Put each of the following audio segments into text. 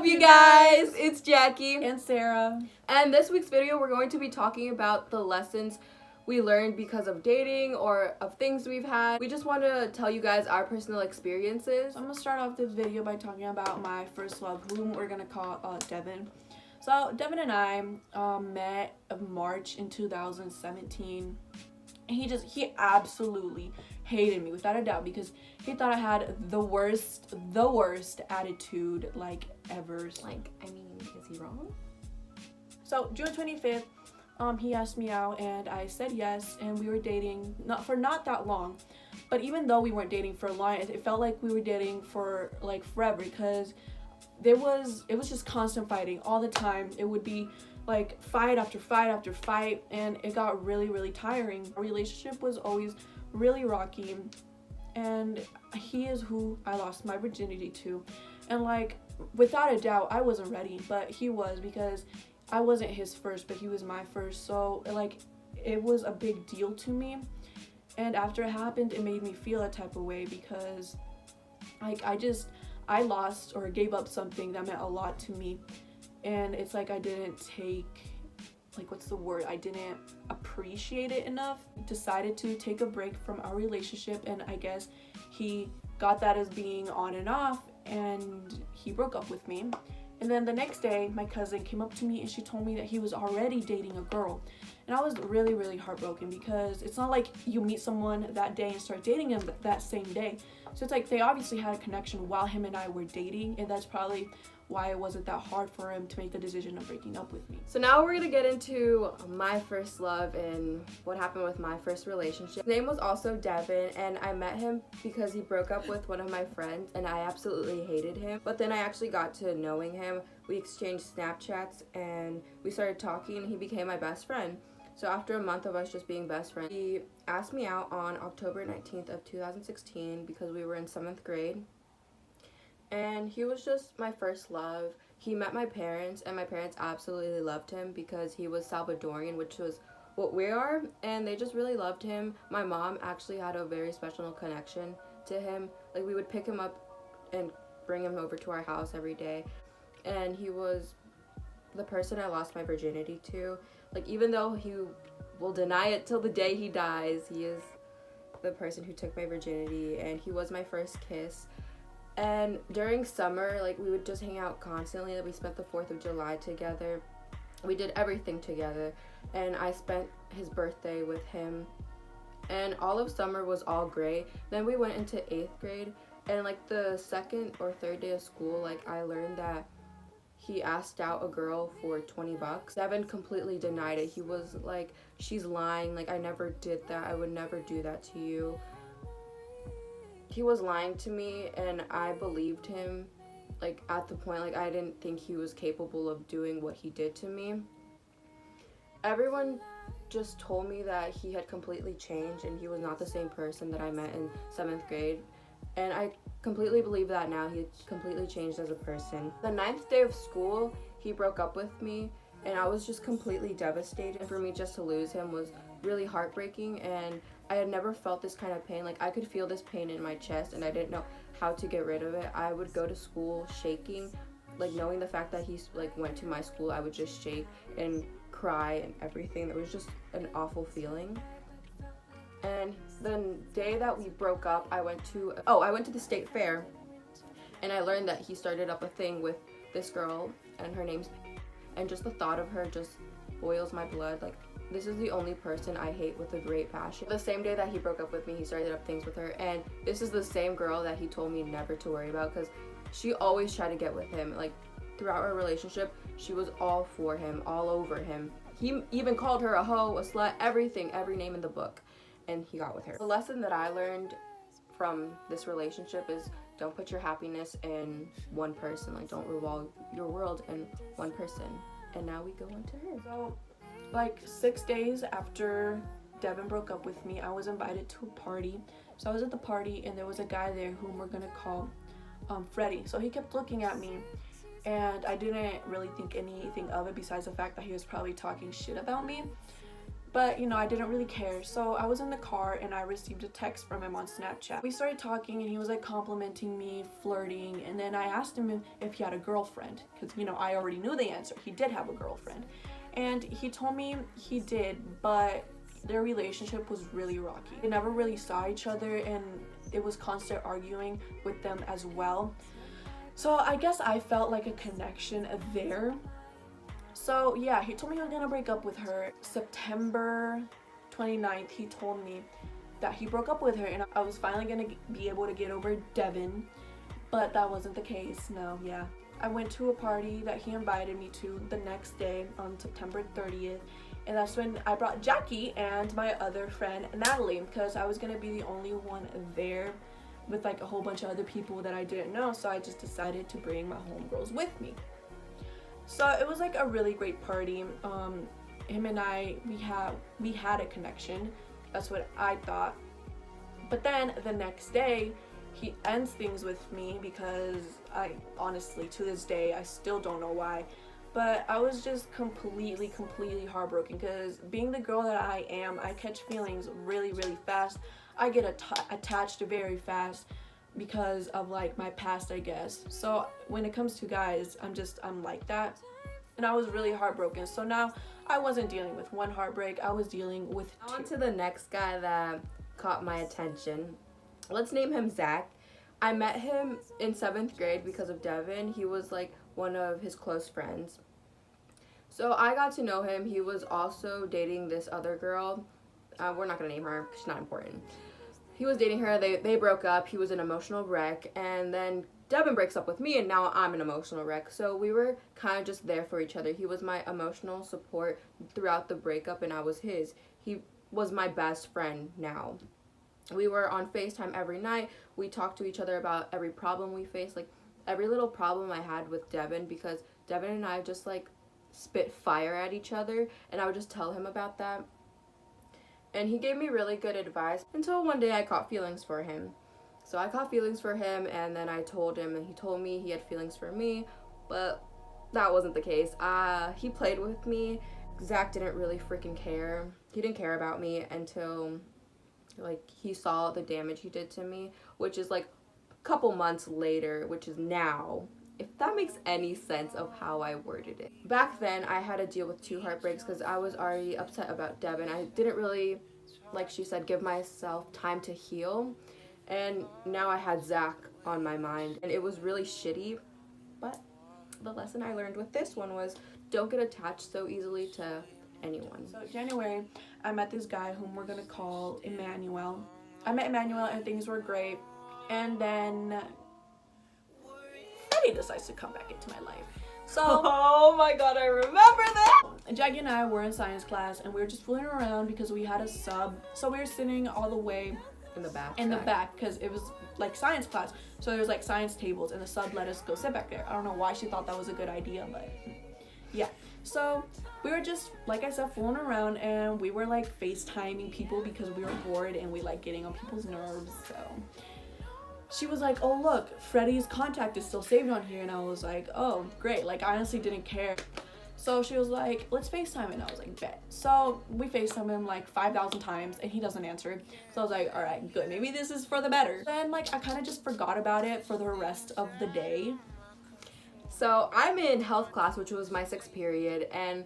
up, you guys? It's Jackie and Sarah. And this week's video, we're going to be talking about the lessons we learned because of dating or of things we've had. We just want to tell you guys our personal experiences. So I'm going to start off this video by talking about my first love, whom we're going to call Devin. So Devin and I met in March in 2017. And he absolutely hated me without a doubt because he thought I had the worst attitude like ever. Like, I mean, is he wrong? So June 25th, he asked me out and I said yes, and we were dating not that long. But even though we weren't dating for long, it felt like we were dating for like forever because it was just constant fighting all the time. It would be like fight after fight after fight, and it got really tiring. Our relationship was always really rocky, and he is who I lost my virginity to. And like, without a doubt, I wasn't ready, but he was, because I wasn't his first, but he was my first. So like, it was a big deal to me. And after it happened, it made me feel a type of way because like I lost or gave up something that meant a lot to me. And it's like I didn't I didn't appreciate it enough. Decided to take a break from our relationship, and I guess he got that as being on and off, and he broke up with me. And then the next day, my cousin came up to me and she told me that he was already dating a girl. And I was really heartbroken because it's not like you meet someone that day and start dating them that same day. So it's like they obviously had a connection while him and I were dating, and that's probably why it wasn't that hard for him to make the decision of breaking up with me. So now we're gonna get into my first love and what happened with my first relationship. His name was also Devin, and I met him because he broke up with one of my friends and I absolutely hated him. But then I actually got to knowing him. We exchanged Snapchats and we started talking, and he became my best friend. So after a month of us just being best friends, he asked me out on October 19th of 2016 because we were in 7th grade. And he was just my first love. He met my parents, and my parents absolutely loved him because he was Salvadorian, which was what we are, and they just really loved him. My mom actually had a very special connection to him. Like, we would pick him up and bring him over to our house every day, and he was the person I lost my virginity to. Like, even though he will deny it till the day he dies, he is the person who took my virginity, and he was my first kiss. And during summer, like, we would just hang out constantly. We spent the 4th of July together. We did everything together. And I spent his birthday with him. And all of summer was all great. Then we went into 8th grade. And like the 2nd or 3rd day of school, like, I learned that he asked out a girl for $20. Devin completely denied it. He was like, she's lying. Like, I never did that. I would never do that to you. He was lying to me, and I believed him. Like, at the point, like, I didn't think he was capable of doing what he did to me. Everyone just told me that he had completely changed and he was not the same person that I met in 7th grade. And I completely believe that now. He had completely changed as a person. The 9th day of school, he broke up with me, and I was just completely devastated. And for me just to lose him was really heartbreaking, and I had never felt this kind of pain. Like, I could feel this pain in my chest, and I didn't know how to get rid of it. I would go to school shaking, like, knowing the fact that he like went to my school. I would just shake and cry and everything. It was just an awful feeling. And the day that we broke up, I went to the state fair, and I learned that he started up a thing with this girl, and her name's, and just the thought of her just boils my blood. Like, this is the only person I hate with a great passion. The same day that he broke up with me, he started up things with her, and this is the same girl that he told me never to worry about because she always tried to get with him. Like, throughout our relationship, she was all for him, all over him. He even called her a hoe, a slut, everything, every name in the book, and he got with her. The lesson that I learned from this relationship is don't put your happiness in one person. Like, don't revolve your world in one person. And now we go on to her. So, like 6 days after Devin broke up with me, I was invited to a party. So I was at the party, and there was a guy there whom we're gonna call Freddie. So he kept looking at me, and I didn't really think anything of it besides the fact that he was probably talking shit about me. But, you know, I didn't really care. So I was in the car and I received a text from him on Snapchat. We started talking and he was like complimenting me, flirting. And then I asked him if he had a girlfriend. Because, you know, I already knew the answer. He did have a girlfriend. And he told me he did, but their relationship was really rocky. They never really saw each other and it was constant arguing with them as well. So I guess I felt like a connection there. So yeah, he told me he was gonna break up with her. September 29th, he told me that he broke up with her and I was finally gonna be able to get over Devin, but that wasn't the case. No, yeah. I went to a party that he invited me to the next day on September 30th, and that's when I brought Jackie and my other friend Natalie, because I was gonna be the only one there with like a whole bunch of other people that I didn't know, so I just decided to bring my homegirls with me. So it was like a really great party. Him and I, we had a connection. That's what I thought. But then the next day, he ends things with me because I honestly, to this day, I still don't know why. But I was just completely heartbroken because being the girl that I am, I catch feelings really fast. I get attached very fast because of like my past, I guess. So when it comes to guys, I'm like that. And I was really heartbroken. So now I wasn't dealing with one heartbreak, I was dealing with two. On to the next guy that caught my attention. Let's name him Zach. I met him in 7th grade because of Devin. He was like one of his close friends. So I got to know him. He was also dating this other girl. We're not gonna name her because she's not important. He was dating her, they broke up, he was an emotional wreck, and then Devin breaks up with me and now I'm an emotional wreck. So we were kind of just there for each other. He was my emotional support throughout the breakup and I was his. He was my best friend now. We were on FaceTime every night. We talked to each other about every problem we faced, like every little problem I had with Devin, because Devin and I just like spit fire at each other and I would just tell him about that. And he gave me really good advice until one day I caught feelings for him. So I caught feelings for him and then I told him and he told me he had feelings for me, but that wasn't the case. He played with me. Zach didn't really freaking care. He didn't care about me until like he saw the damage he did to me, which is like a couple months later, which is now. If that makes any sense of how I worded it. Back then, I had to deal with 2 heartbreaks because I was already upset about Devin. I didn't really, like she said, give myself time to heal. And now I had Zach on my mind. And it was really shitty. But the lesson I learned with this one was don't get attached so easily to anyone. So January, I met this guy whom we're going to call Emmanuel. I met Emmanuel and things were great. And then Freddie decides to come back into my life. So, oh my god, I remember that! Jackie and I were in science class and we were just fooling around because we had a sub. So we were sitting all the way in the back because it was like science class. So there was like science tables and the sub let us go sit back there. I don't know why she thought that was a good idea, but yeah. So we were just, like I said, fooling around and we were like FaceTiming people because we were bored and we like getting on people's nerves. So she was like, oh look, Freddie's contact is still saved on here. And I was like, oh great, like I honestly didn't care. So she was like, let's FaceTime, and I was like, bet. So we FaceTime him like 5,000 times and he doesn't answer. So I was like, all right, good, maybe this is for the better. Then like I kind of just forgot about it for the rest of the day. So I'm in health class, which was my 6th period, and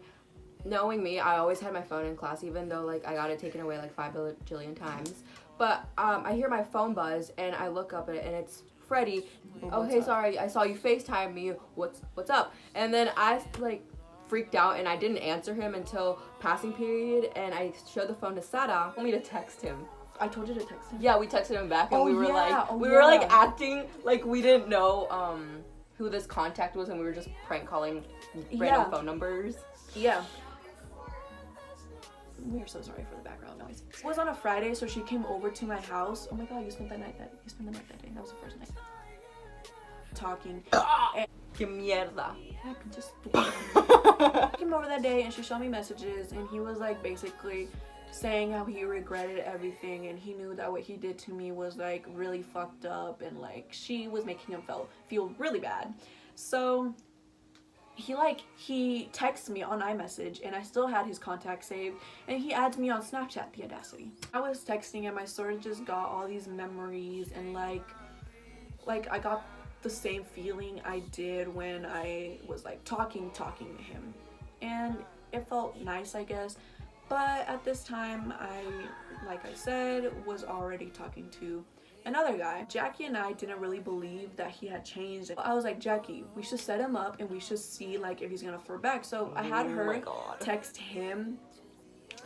knowing me, I always had my phone in class, even though like I got it taken away like 5 bajillion times. But I hear my phone buzz and I look up at it and it's Freddie. Oh hey, sorry, I saw you FaceTime me. What's up? And then I like freaked out and I didn't answer him until passing period, and I showed the phone to Sara. Told me to text him. I told you to text him. Yeah, we texted him back and we were were like acting like we didn't know who this contact was, and we were just prank calling random phone numbers. Yeah. We're so sorry for the background noise. It was on a Friday, so she came over to my house. Oh my god, you spent the night that day. That was the first night. Talking. Que mierda. Just came over that day and she showed me messages and he was like basically saying how he regretted everything and he knew that what he did to me was like really fucked up and like she was making him feel really bad. So he texts me on iMessage, and I still had his contact saved, and he adds me on Snapchat. The audacity. I was texting him, I sort of just got all these memories, and like I got the same feeling I did when I was like talking to him, and it felt nice, I guess. But at this time, like I said, was already talking to another guy. Jackie and I didn't really believe that he had changed. I was like, Jackie, we should set him up and we should see like if he's gonna flirt back. So I had her text him,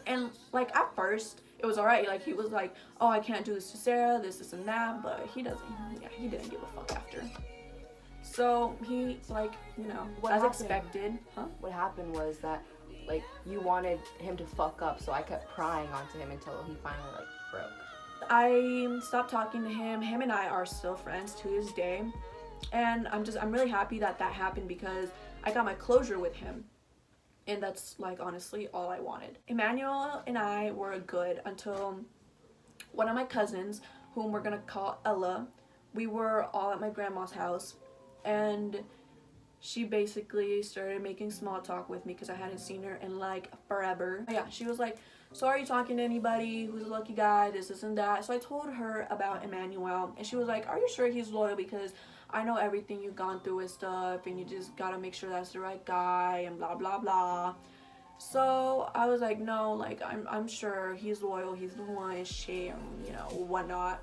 and like at first it was alright. Like he was like, oh, I can't do this to Sarah, this and that, but he didn't give a fuck after. So he, like, you know, as expected. What happened was that like you wanted him to fuck up, so I kept prying onto him until he finally like broke. I stopped talking to him. Him and I are still friends to this day, and I'm really happy that happened, because I got my closure with him, and that's like honestly all I wanted. Emmanuel and I were good until one of my cousins, whom we're gonna call Ella, we were all at my grandma's house, and she basically started making small talk with me because I hadn't seen her in like forever. Yeah, she was like, so are you talking to anybody? Who's a lucky guy? This and that. So I told her about Emmanuel, and she was like, are you sure he's loyal? Because I know everything you've gone through and stuff, and you just gotta make sure that's the right guy and blah blah blah. So I was like, no, like I'm sure he's loyal, he's the one, shit, you know, whatnot.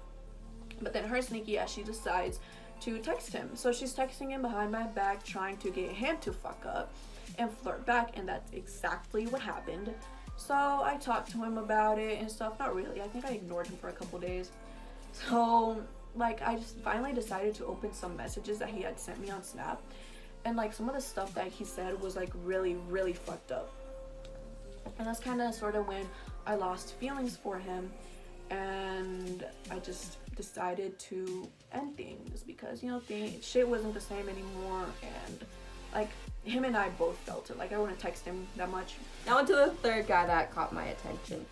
But then her sneaky ass, she decides to text him. So she's texting him behind my back, trying to get him to fuck up and flirt back, and that's exactly what happened. So I talked to him about it and stuff. Not really, I think I ignored him for a couple days. So like I just finally decided to open some messages that he had sent me on Snap, and like some of the stuff that he said was like really fucked up. And that's kind of sort of when I lost feelings for him, and I just decided to end things, because, you know, shit wasn't the same anymore, and like him and I both felt it. Like I wouldn't text him that much. Now onto the third guy that caught my attention.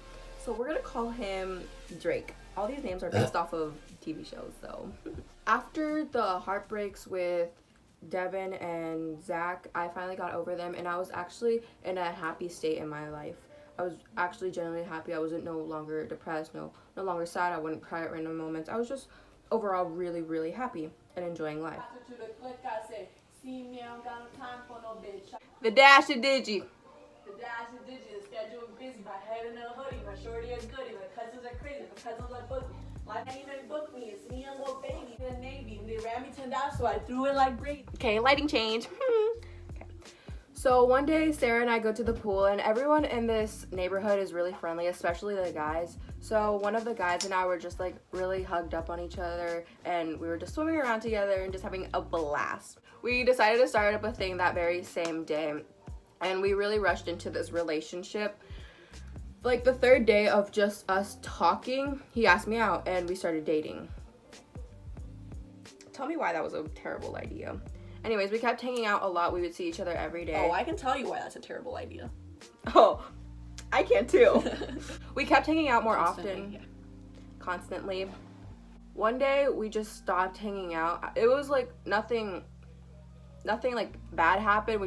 So we're gonna call him Drake. All these names are based off of TV shows, so. After the heartbreaks with Devin and Zach, I finally got over them, and I was actually in a happy state in my life. I was actually genuinely happy. I wasn't no longer depressed, no longer sad. I wouldn't cry at random moments. I was just overall really happy and enjoying life. The dash of Digi. The dash of Digi, the schedule is busy. My head in a hoodie, my shorty is goody, my cousins are crazy, my cousins are book me. My can't even book me. It's me and little baby in the Navy. They ran me $10, so I threw it like Brady. Okay, lighting change. Okay. So one day, Sarah and I go to the pool, and everyone in this neighborhood is really friendly, especially the guys. So one of the guys and I were just like really hugged up on each other, and we were just swimming around together and just having a blast. We decided to start up a thing that very same day, and we really rushed into this relationship. Like the third day of just us talking, he asked me out and we started dating. Tell me why that was a terrible idea. Anyways, we kept hanging out a lot. We would see each other every day. Oh, I can tell you why that's a terrible idea. Oh, I can too. We kept hanging out more often. Yeah. Constantly. One day we just stopped hanging out. It was like nothing like bad happened.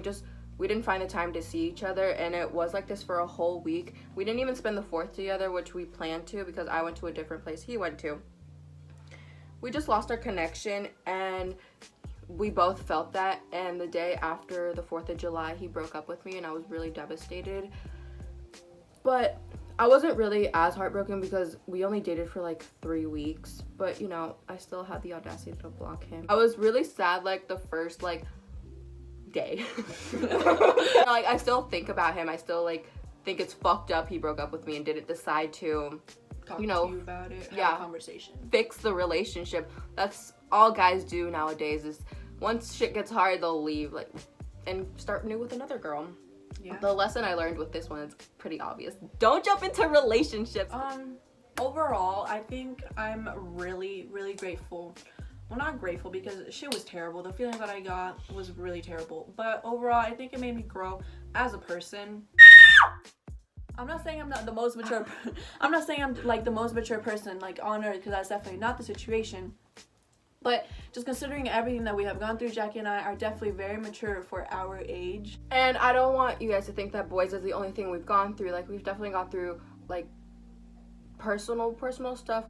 We didn't find the time to see each other, and it was like this for a whole week. We didn't even spend the 4th together, which we planned to, because I went to a different place he went to. We just lost our connection, and we both felt that. And the day after the 4th of July, he broke up with me, and I was really devastated. But I wasn't really as heartbroken because we only dated for like 3 weeks. But, you know, I still had the audacity to block him. I was really sad like the first like day. Like I still think about him. I still like think it's fucked up he broke up with me and didn't decide to talk to you about it, have a conversation, fix the relationship. That's all guys do nowadays, is once shit gets hard they'll leave like and start new with another girl. Yeah. The lesson I learned with this one is pretty obvious. Don't jump into relationships. Overall, I think I'm really grateful. Well, not grateful, because shit was terrible. The feelings that I got was really terrible. But overall, I think it made me grow as a person. I'm not saying I'm not the most mature. I'm not saying I'm like the most mature person like on earth, because that's definitely not the situation. But just considering everything that we have gone through, Jackie and I are definitely very mature for our age. And I don't want you guys to think that boys is the only thing we've gone through. Like, we've definitely gone through, like, personal stuff.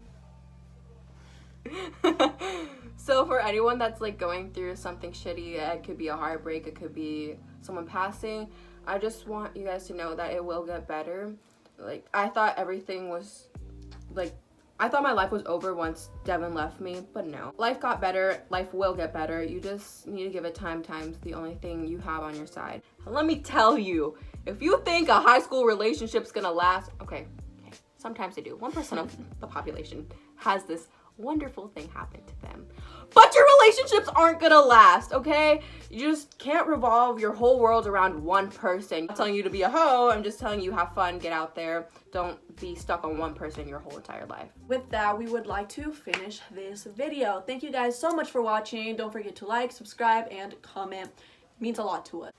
So for anyone that's, like, going through something shitty, it could be a heartbreak, it could be someone passing, I just want you guys to know that it will get better. Like, I thought everything was, like, I thought my life was over once Devin left me, but no. Life got better, life will get better. You just need to give it time. Time's the only thing you have on your side. And let me tell you, if you think a high school relationship's gonna last, okay, sometimes they do. 1% of the population has this wonderful thing happen to them. But your relationships aren't gonna last, okay? You just can't revolve your whole world around one person. I'm not telling you to be a hoe, I'm just telling you have fun, get out there. Don't be stuck on one person your whole entire life. With that, we would like to finish this video. Thank you guys so much for watching. Don't forget to like, subscribe, and comment. It means a lot to us.